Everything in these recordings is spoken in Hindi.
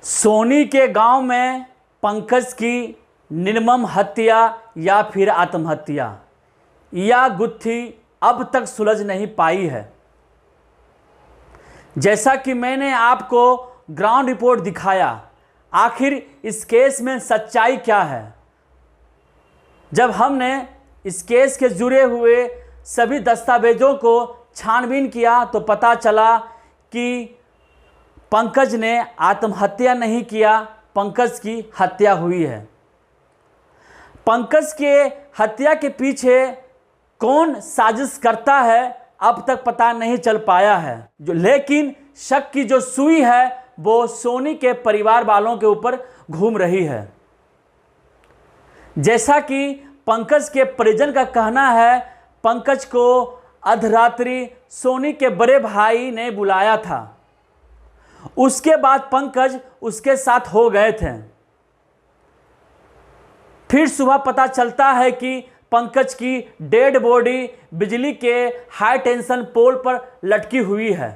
सोनी के गांव में पंकज की निर्मम हत्या या फिर आत्महत्या, यह गुत्थी अब तक सुलझ नहीं पाई है। जैसा कि मैंने आपको ग्राउंड रिपोर्ट दिखाया, आखिर इस केस में सच्चाई क्या है। जब हमने इस केस के जुड़े हुए सभी दस्तावेजों को छानबीन किया तो पता चला कि पंकज ने आत्महत्या नहीं किया, पंकज की हत्या हुई है। पंकज के हत्या के पीछे कौन साजिश करता है अब तक पता नहीं चल पाया है। लेकिन शक की जो सुई है वो सोनी के परिवार वालों के ऊपर घूम रही है। जैसा कि पंकज के परिजन का कहना है, पंकज को अर्धरात्रि सोनी के बड़े भाई ने बुलाया था, उसके बाद पंकज उसके साथ हो गए थे। फिर सुबह पता चलता है कि पंकज की डेड बॉडी बिजली के हाई टेंशन पोल पर लटकी हुई है।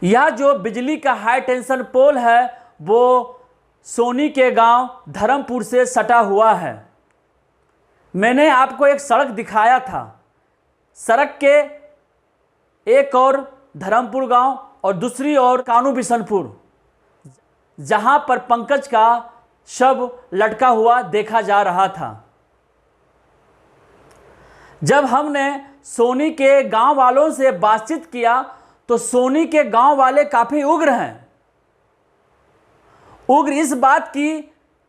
यह जो बिजली का हाई टेंशन पोल है वो सोनी के गांव धर्मपुर से सटा हुआ है। मैंने आपको एक सड़क दिखाया था, सड़क के एक और धर्मपुर गांव और दूसरी ओर कानू बिशनपुर, जहां पर पंकज का शव लटका हुआ देखा जा रहा था। जब हमने सोनी के गांव वालों से बातचीत किया तो सोनी के गांव वाले काफी उग्र हैं। उग्र इस बात की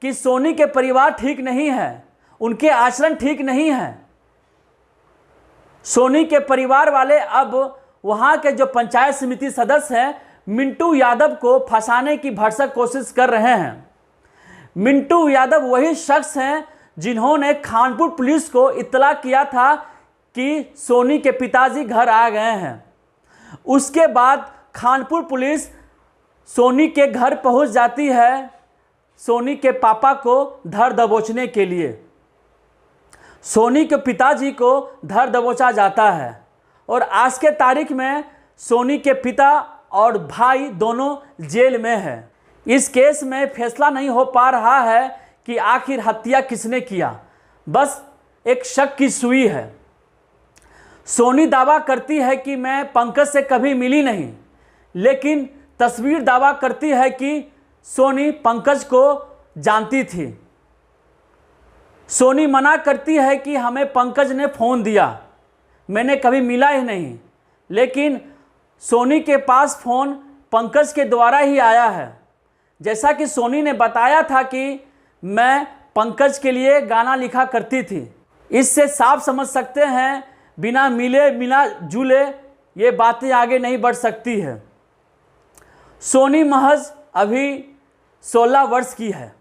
कि सोनी के परिवार ठीक नहीं है, उनके आचरण ठीक नहीं है। सोनी के परिवार वाले अब वहां के जो पंचायत समिति सदस्य हैं मिंटू यादव को फंसाने की भरसक कोशिश कर रहे हैं। मिंटू यादव वही शख्स हैं जिन्होंने खानपुर पुलिस को इत्तला किया था कि सोनी के पिताजी घर आ गए हैं। उसके बाद खानपुर पुलिस सोनी के घर पहुंच जाती है सोनी के पापा को धर दबोचने के लिए। सोनी के पिताजी को धर दबोचा जाता है और आज के तारीख में सोनी के पिता और भाई दोनों जेल में हैं। इस केस में फैसला नहीं हो पा रहा है कि आखिर हत्या किसने किया, बस एक शक की सुई है। सोनी दावा करती है कि मैं पंकज से कभी मिली नहीं, लेकिन तस्वीर दावा करती है कि सोनी पंकज को जानती थी। सोनी मना करती है कि हमें पंकज ने फ़ोन दिया, मैंने कभी मिला ही नहीं। लेकिन सोनी के पास फ़ोन पंकज के द्वारा ही आया है। जैसा कि सोनी ने बताया था कि मैं पंकज के लिए गाना लिखा करती थी। इससे साफ समझ सकते हैं बिना मिले बिना जुले ये बातें आगे नहीं बढ़ सकती है। सोनी महज अभी 16 वर्ष की है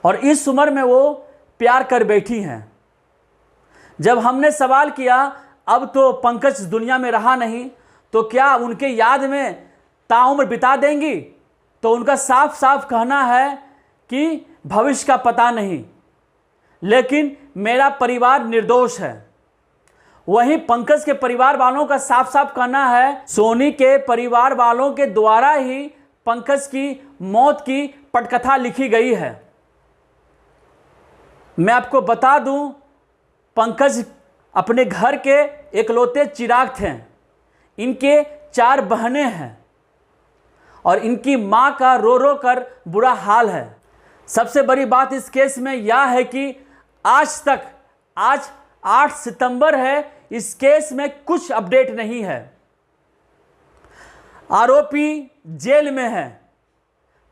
और इस उम्र में वो प्यार कर बैठी हैं। जब हमने सवाल किया अब तो पंकज दुनिया में रहा नहीं तो क्या उनके याद में ताउम्र बिता देंगी, तो उनका साफ साफ कहना है कि भविष्य का पता नहीं, लेकिन मेरा परिवार निर्दोष है। वहीं पंकज के परिवार वालों का साफ साफ कहना है सोनी के परिवार वालों के द्वारा ही पंकज की मौत की पटकथा लिखी गई है। मैं आपको बता दूं, पंकज अपने घर के एकलौते चिराग थे। इनके 4 बहनें हैं और इनकी मां का रो रो कर बुरा हाल है। सबसे बड़ी बात इस केस में यह है कि आज 8 सितंबर है, इस केस में कुछ अपडेट नहीं है। आरोपी जेल में है।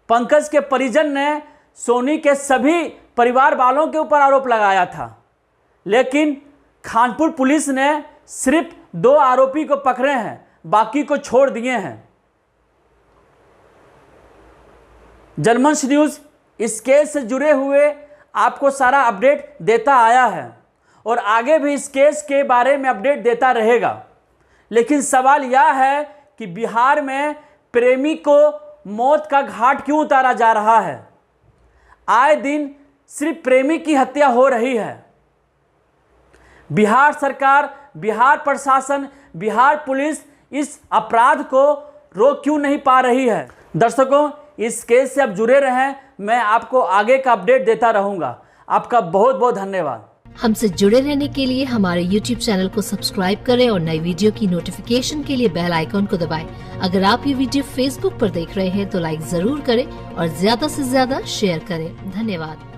पंकज के परिजन ने सोनी के सभी परिवार वालों के ऊपर आरोप लगाया था, लेकिन खानपुर पुलिस ने सिर्फ 2 आरोपी को पकड़े हैं, बाकी को छोड़ दिए हैं। जनमंच न्यूज़ इस केस से जुड़े हुए आपको सारा अपडेट देता आया है और आगे भी इस केस के बारे में अपडेट देता रहेगा। लेकिन सवाल यह है कि बिहार में प्रेमी को मौत का घाट क्यों उतारा जा रहा है। आए दिन सिर्फ प्रेमी की हत्या हो रही है। बिहार सरकार, बिहार प्रशासन, बिहार पुलिस इस अपराध को रोक क्यों नहीं पा रही है। दर्शकों, इस केस से आप जुड़े रहें, मैं आपको आगे का अपडेट देता रहूंगा। आपका बहुत बहुत धन्यवाद। हमसे जुड़े रहने के लिए हमारे YouTube चैनल को सब्सक्राइब करें और नई वीडियो की नोटिफिकेशन के लिए बेल आइकॉन को दबाएं। अगर आप ये वीडियो Facebook पर देख रहे हैं तो लाइक जरूर करें और ज्यादा से ज्यादा शेयर करें। धन्यवाद।